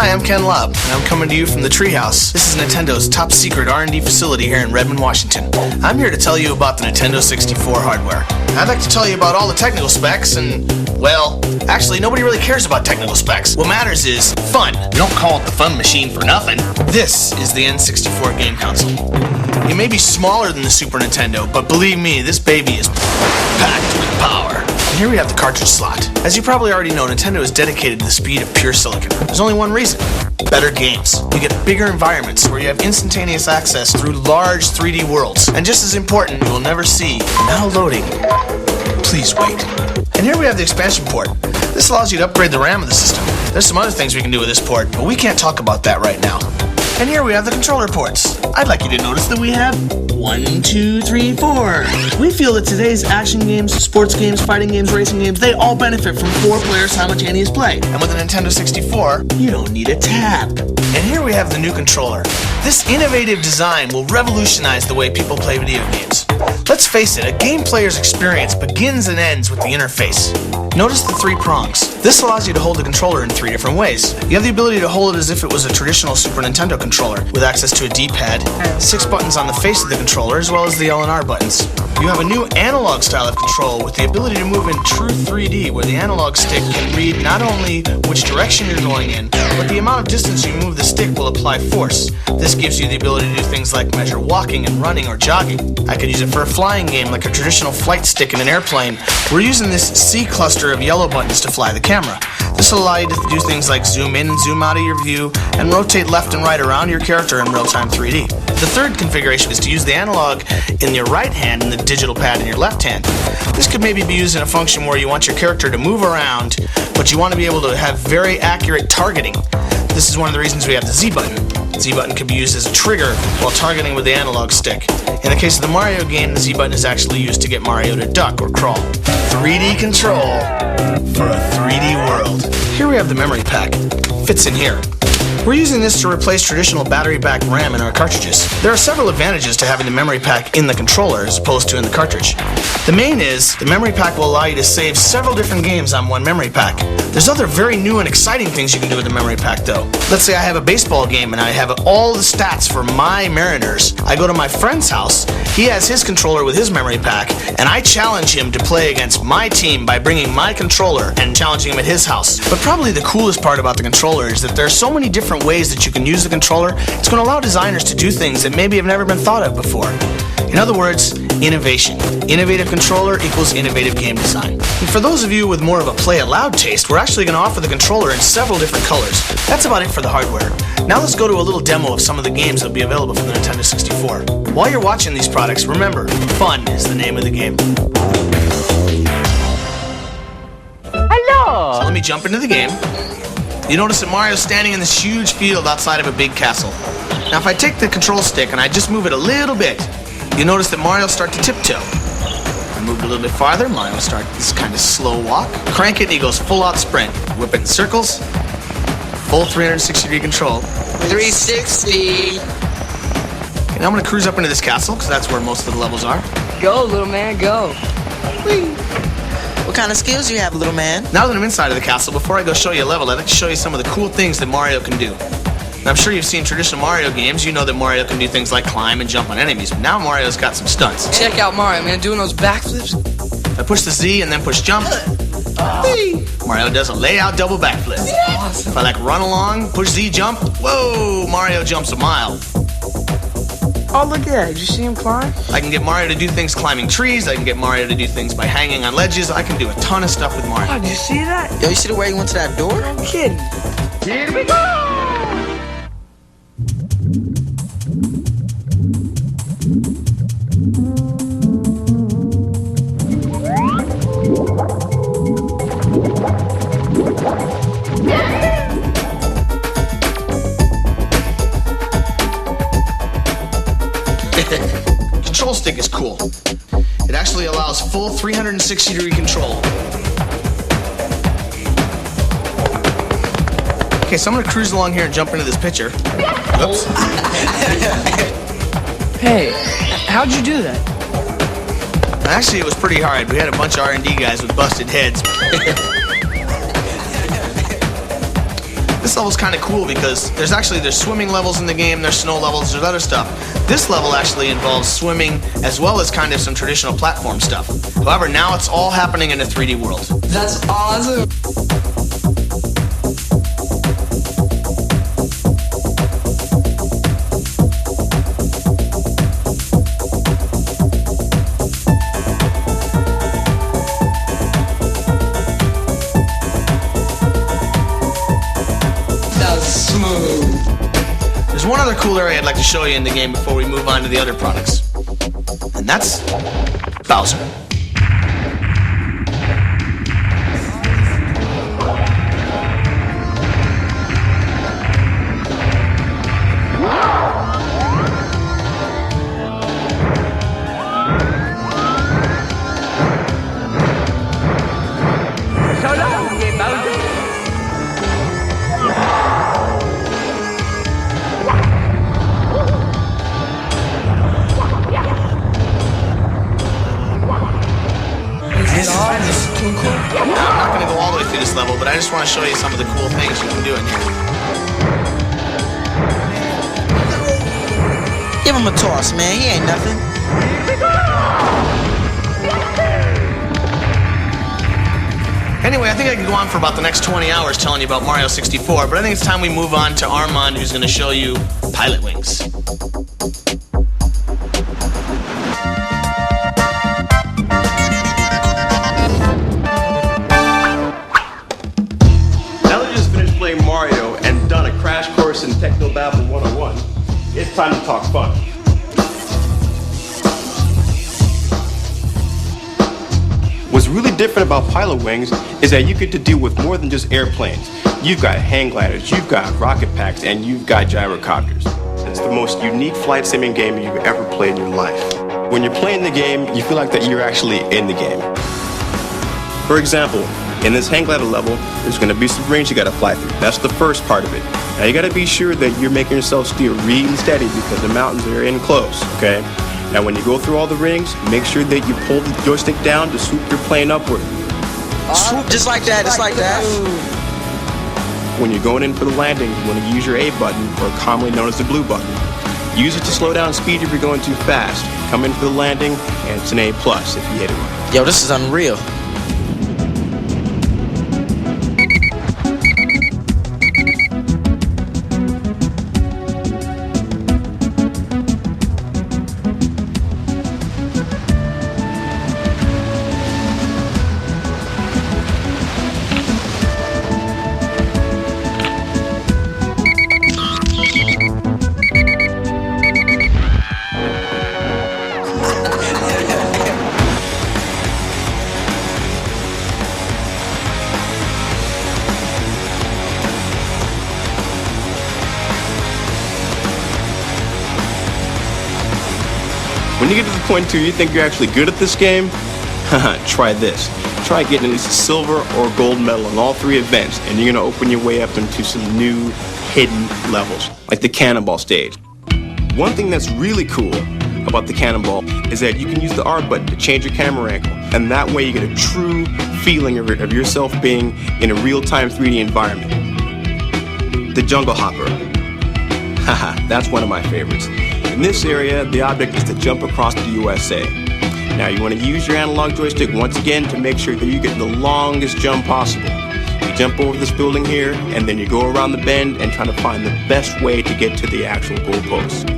Hi, I'm Ken Lobb, and I'm coming to you from the Treehouse. This is Nintendo's top-secret R&D facility here in Redmond, Washington. I'm here to tell you about the Nintendo 64 hardware. I'd like to tell you about all the technical specs and, well, actually, nobody really cares about technical specs. What matters is fun. We don't call it the fun machine for nothing. This is the N64 game console. It may be smaller than the Super Nintendo, but believe me, this baby is packed with power. And here we have the cartridge slot. As you probably already know, Nintendo is dedicated to the speed of pure silicon. There's only one reason. Better games. You get bigger environments where you have instantaneous access through large 3D worlds. And just as important, you will never see, now loading. Please wait. And here we have the expansion port. This allows you to upgrade the RAM of the system. There's some other things we can do with this port, but we can't talk about that right now. And here we have the controller ports. I'd like you to notice that we have 1, 2, 3, 4. We feel that today's action games, sports games, fighting games, racing games, they all benefit from 4-player simultaneous play. And with the Nintendo 64, you don't need a tab. And here we have the new controller. This innovative design will revolutionize the way people play video games. Let's face it, a game player's experience begins and ends with the interface. Notice the 3 prongs. This allows you to hold the controller in 3 different ways. You have the ability to hold it as if it was a traditional Super Nintendo controller, with access to a D-pad, 6 buttons on the face of the controller, as well as the L and R buttons. You have a new analog style of control with the ability to move in true 3D, where the analog stick can read not only which direction you're going in, but the amount of distance you move the stick will apply force. This gives you the ability to do things like measure walking and running or jogging. I could use it for a flying game like a traditional flight stick in an airplane. We're using this C cluster of yellow buttons to fly the camera. This will allow you to do things like zoom in and zoom out of your view and rotate left and right around your character in real-time 3D. The third configuration is to use the analog in your right hand and the digital pad in your left hand. This could maybe be used in a function where you want your character to move around, but you want to be able to have very accurate targeting. This is one of the reasons we have the Z button. The Z button can be used as a trigger while targeting with the analog stick. In the case of the Mario game, the Z button is actually used to get Mario to duck or crawl. 3D control for a 3D world. Here we have the memory pack. Fits in here. We're using this to replace traditional battery-backed RAM in our cartridges. There are several advantages to having the memory pack in the controller as opposed to in the cartridge. The main is, the memory pack will allow you to save several different games on one memory pack. There's other very new and exciting things you can do with the memory pack though. Let's say I have a baseball game and I have all the stats for my Mariners. I go to my friend's house, he has his controller with his memory pack, and I challenge him to play against my team by bringing my controller and challenging him at his house. But probably the coolest part about the controller is that there are so many different ways that you can use the controller. It's going to allow designers to do things that maybe have never been thought of before. In other words, innovation. Innovative controller equals innovative game design. And for those of you with more of a play aloud taste, we're actually going to offer the controller in several different colors. That's about it for the hardware. Now let's go to a little demo of some of the games that will be available for the Nintendo 64. While you're watching these products, remember, fun is the name of the game. Hello! So let me jump into the game. You notice that Mario's standing in this huge field outside of a big castle. Now if I take the control stick and I just move it a little bit, you notice that Mario will start to tiptoe. If I move it a little bit farther, Mario will start this kind of slow walk. Crank it and he goes full out sprint. Whip it in circles. Full 360-degree control. 360. And now I'm going to cruise up into this castle because that's where most of the levels are. Go, little man, go. Whee! What kind of skills do you have, little man? Now that I'm inside of the castle, before I go show you a level, I'd like to show you some of the cool things that Mario can do. Now, I'm sure you've seen traditional Mario games. You know that Mario can do things like climb and jump on enemies, but now Mario's got some stunts. Check out Mario, man, doing those backflips. I push the Z and then push jump. Mario does a layout double backflip. Awesome. If I run along, push Z, jump, whoa, Mario jumps a mile. Oh, look at that. Did you see him climb? I can get Mario to do things climbing trees. I can get Mario to do things by hanging on ledges. I can do a ton of stuff with Mario. Oh, did you see that? Yo, you see the way he went to that door? No kidding. Here we go! Control stick is cool. It actually allows full 360-degree control. Okay, so I'm going to cruise along here and jump into this picture. Oops. Hey, how'd you do that? Actually, it was pretty hard. We had a bunch of R&D guys with busted heads. This level's kind of cool because there's swimming levels in the game, there's snow levels, there's other stuff. This level actually involves swimming as well as kind of some traditional platform stuff. However, now it's all happening in a 3D world. That's awesome. There's one other cool area I'd like to show you in the game before we move on to the other products. And that's Bowser. So long, game Bowser. I'm not going to go all the way through this level, but I just want to show you some of the cool things you can do in here. Give him a toss, man. He ain't nothing. Anyway, I think I could go on for about the next 20 hours telling you about Mario 64, but I think it's time we move on to Armand, who's going to show you Pilot Wings. Mario and done a crash course in Technobabble 101, it's time to talk fun. What's really different about Pilot Wings is that you get to deal with more than just airplanes. You've got hang gliders, you've got rocket packs, and you've got gyrocopters. It's the most unique flight simulating game you've ever played in your life. When you're playing the game, you feel like that you're actually in the game. For example, in this hang glider level, there's going to be some rings you got to fly through. That's the first part of it. Now you got to be sure that you're making yourself steer really steady because the mountains are in close, okay? Now when you go through all the rings, make sure that you pull the joystick down to swoop your plane upward. Swoop just like that, just like that. When you're going in for the landing, you want to use your A button, or commonly known as the blue button. Use it to slow down speed if you're going too fast. Come in for the landing, and it's an A+ if you hit it right. Yo, this is unreal. When you get to the point where you think you're actually good at this game, try this. Try getting at least a silver or gold medal in all 3 events, and you're going to open your way up into some new hidden levels, like the cannonball stage. One thing that's really cool about the cannonball is that you can use the R button to change your camera angle, and that way you get a true feeling of yourself being in a real-time 3D environment. The jungle hopper. Haha, that's one of my favorites. In this area, the object is to jump across the USA. Now you want to use your analog joystick once again to make sure that you get the longest jump possible. You jump over this building here, and then you go around the bend and try to find the best way to get to the actual goalpost.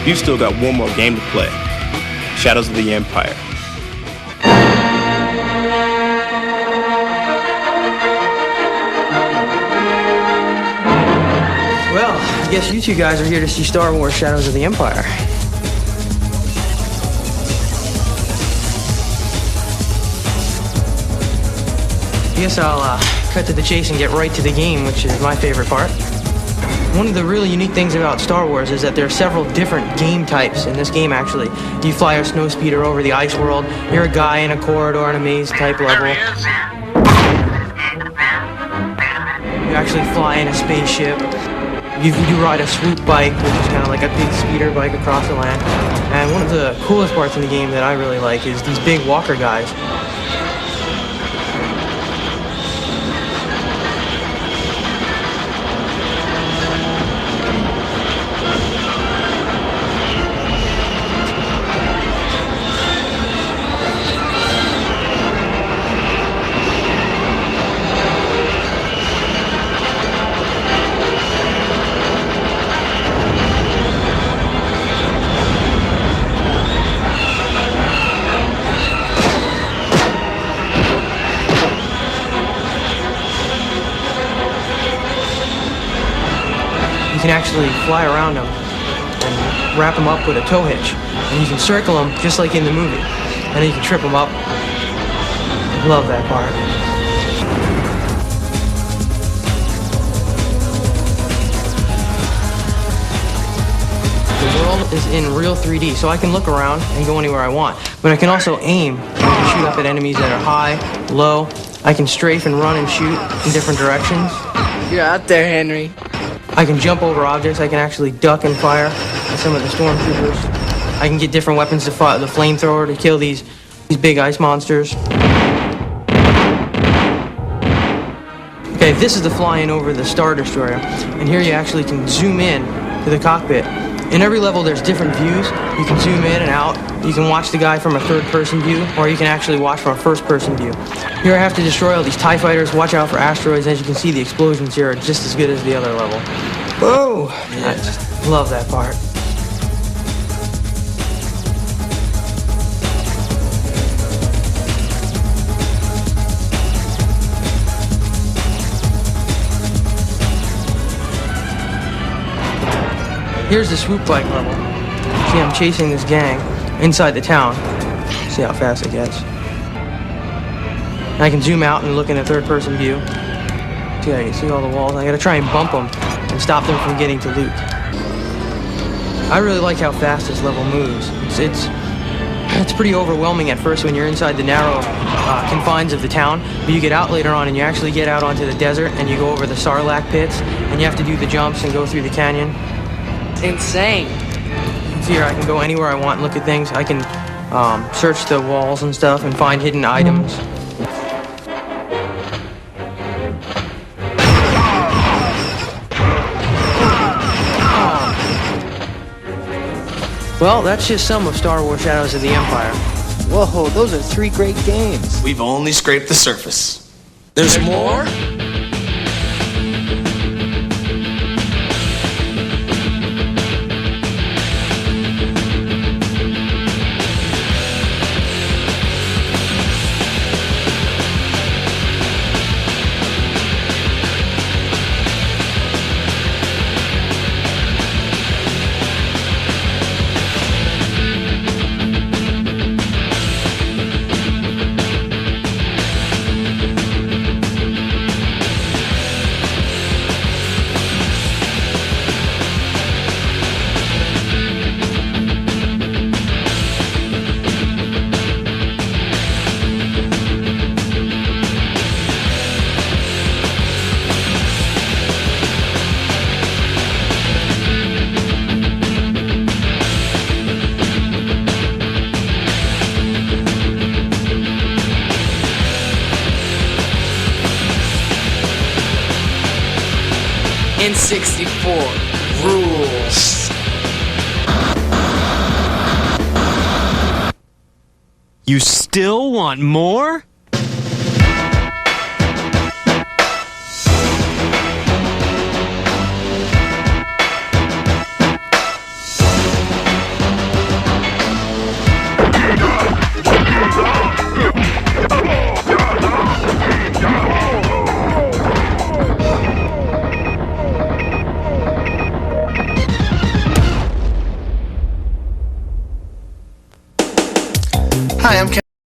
You've still got one more game to play. Shadows of the Empire. Well, I guess you two guys are here to see Star Wars Shadows of the Empire. I guess I'll cut to the chase and get right to the game, which is my favorite part. One of the really unique things about Star Wars is that there are several different game types in this game, actually. You fly a snowspeeder over the ice world, you're a guy in a corridor on a maze type level. You actually fly in a spaceship. You ride a swoop bike, which is kind of like a big speeder bike across the land. And one of the coolest parts in the game that I really like is these big walker guys. actually fly around them and wrap them up with a tow hitch. And you can circle them just like in the movie. And then you can trip them up. Love that part. The world is in real 3D, so I can look around and go anywhere I want. But I can also aim. I can shoot up at enemies that are high, low. I can strafe and run and shoot in different directions. You're out there, Henry. I can jump over objects. I can actually duck and fire at some of the stormtroopers. I can get different weapons to fire, the flamethrower to kill these big ice monsters. Okay, this is the flying over the Star Destroyer. And here you actually can zoom in to the cockpit. In every level there's different views. You can zoom in and out. You can watch the guy from a third-person view, or you can actually watch from a first-person view. Here I have to destroy all these TIE fighters, watch out for asteroids. As you can see, the explosions here are just as good as the other level. Whoa! I just love that part. Here's the swoop bike level. See, I'm chasing this gang inside the town. See how fast it gets. And I can zoom out and look in a third-person view. See, I can see all the walls. I gotta try and bump them and stop them from getting to loot. I really like how fast this level moves. It's pretty overwhelming at first when you're inside the narrow confines of the town, but you get out later on and you actually get out onto the desert and you go over the Sarlacc pits and you have to do the jumps and go through the canyon. Insane. Here I can go anywhere I want and look at things. I can search the walls and stuff and find hidden items. Well, that's just some of Star Wars Shadows of the Empire. Whoa, those are 3 great games. We've only scraped the surface. There's more? N64 rules. You still want more?